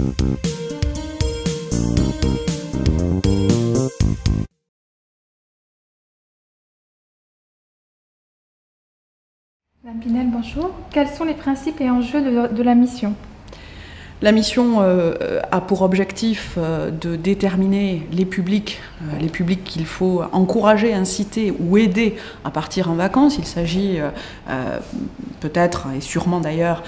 Madame Pinel, bonjour. Quels sont les principes et enjeux de la mission ? La mission a pour objectif de déterminer les publics qu'il faut encourager, inciter ou aider à partir en vacances. Il s'agit peut-être, et sûrement d'ailleurs,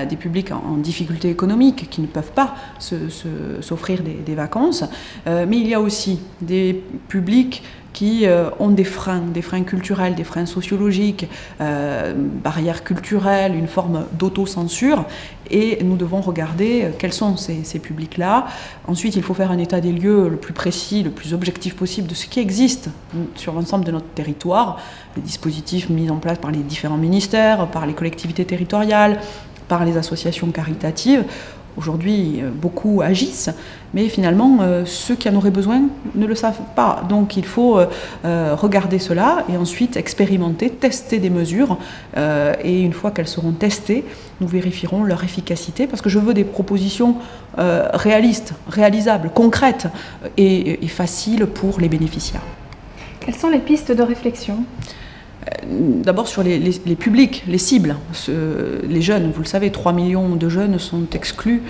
des publics en difficulté économique qui ne peuvent pas s'offrir des vacances. Mais il y a aussi des publics qui ont des freins culturels, des freins sociologiques, barrières culturelles, une forme d'autocensure. Et nous devons regarder quels sont ces publics-là. Ensuite, il faut faire un état des lieux le plus précis, le plus objectif possible de ce qui existe sur l'ensemble de notre territoire, les dispositifs mis en place par les différents ministères, par les collectivités territoriales, par les associations caritatives. Aujourd'hui, beaucoup agissent, mais finalement, ceux qui en auraient besoin ne le savent pas. Donc il faut regarder cela et ensuite expérimenter, tester des mesures. Et une fois qu'elles seront testées, nous vérifierons leur efficacité, parce que je veux des propositions réalistes, réalisables, concrètes et faciles pour les bénéficiaires. Quelles sont les pistes de réflexion ? D'abord sur les publics, les cibles, les jeunes. Vous le savez, 3 millions de jeunes sont exclus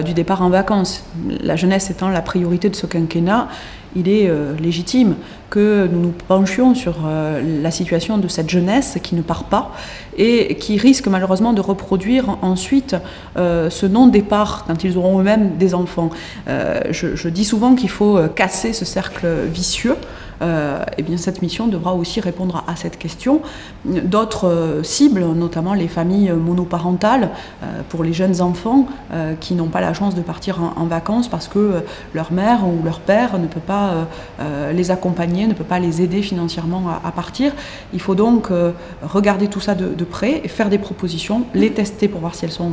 du départ en vacances. La jeunesse étant la priorité de ce quinquennat, il est légitime que nous nous penchions sur la situation de cette jeunesse qui ne part pas et qui risque malheureusement de reproduire ensuite ce non-départ quand ils auront eux-mêmes des enfants. Je dis souvent qu'il faut casser ce cercle vicieux. Eh bien, cette mission devra aussi répondre à cette question. D'autres cibles, notamment les familles monoparentales, pour les jeunes enfants qui n'ont pas la chance de partir en vacances parce que leur mère ou leur père ne peut pas les accompagner, ne peut pas les aider financièrement à partir. Il faut donc regarder tout ça de près et faire des propositions, les tester pour voir si elles sont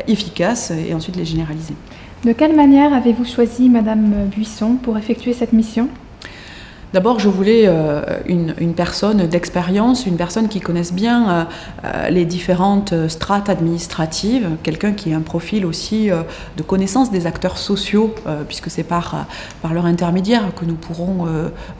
efficaces et ensuite les généraliser. De quelle manière avez-vous choisi Madame Buisson pour effectuer cette mission ? D'abord, je voulais une personne d'expérience, une personne qui connaisse bien les différentes strates administratives, quelqu'un qui ait un profil aussi de connaissance des acteurs sociaux, puisque c'est par leur intermédiaire que nous pourrons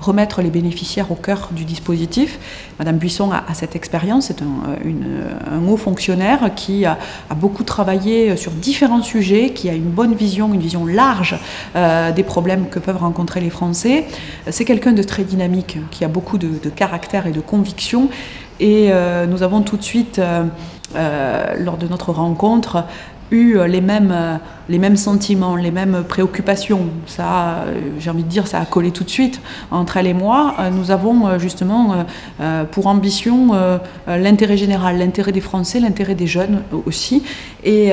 remettre les bénéficiaires au cœur du dispositif. Madame Buisson a cette expérience, c'est un haut fonctionnaire qui a beaucoup travaillé sur différents sujets, qui a une vision large des problèmes que peuvent rencontrer les Français. C'est quelqu'un de très dynamique, qui a beaucoup de caractère et de conviction. Et nous avons tout de suite, lors de notre rencontre, eu les mêmes sentiments, les mêmes préoccupations. Ça, j'ai envie de dire, ça a collé tout de suite entre elle et moi. Nous avons justement pour ambition l'intérêt général, l'intérêt des Français, l'intérêt des jeunes aussi. Et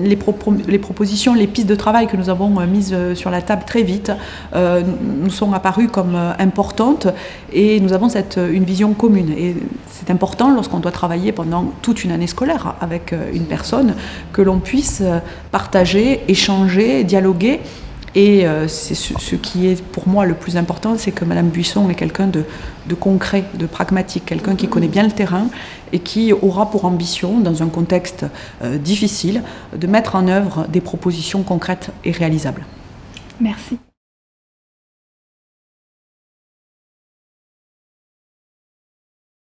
les propositions, les pistes de travail que nous avons mises sur la table très vite nous sont apparues comme importantes et nous avons une vision commune. Et c'est important lorsqu'on doit travailler pendant toute une année scolaire avec une personne que l'on puisse partager, échanger, dialoguer. Et c'est ce qui est pour moi le plus important, c'est que Madame Buisson est quelqu'un de concret, de pragmatique, quelqu'un qui connaît bien le terrain et qui aura pour ambition, dans un contexte difficile, de mettre en œuvre des propositions concrètes et réalisables. Merci.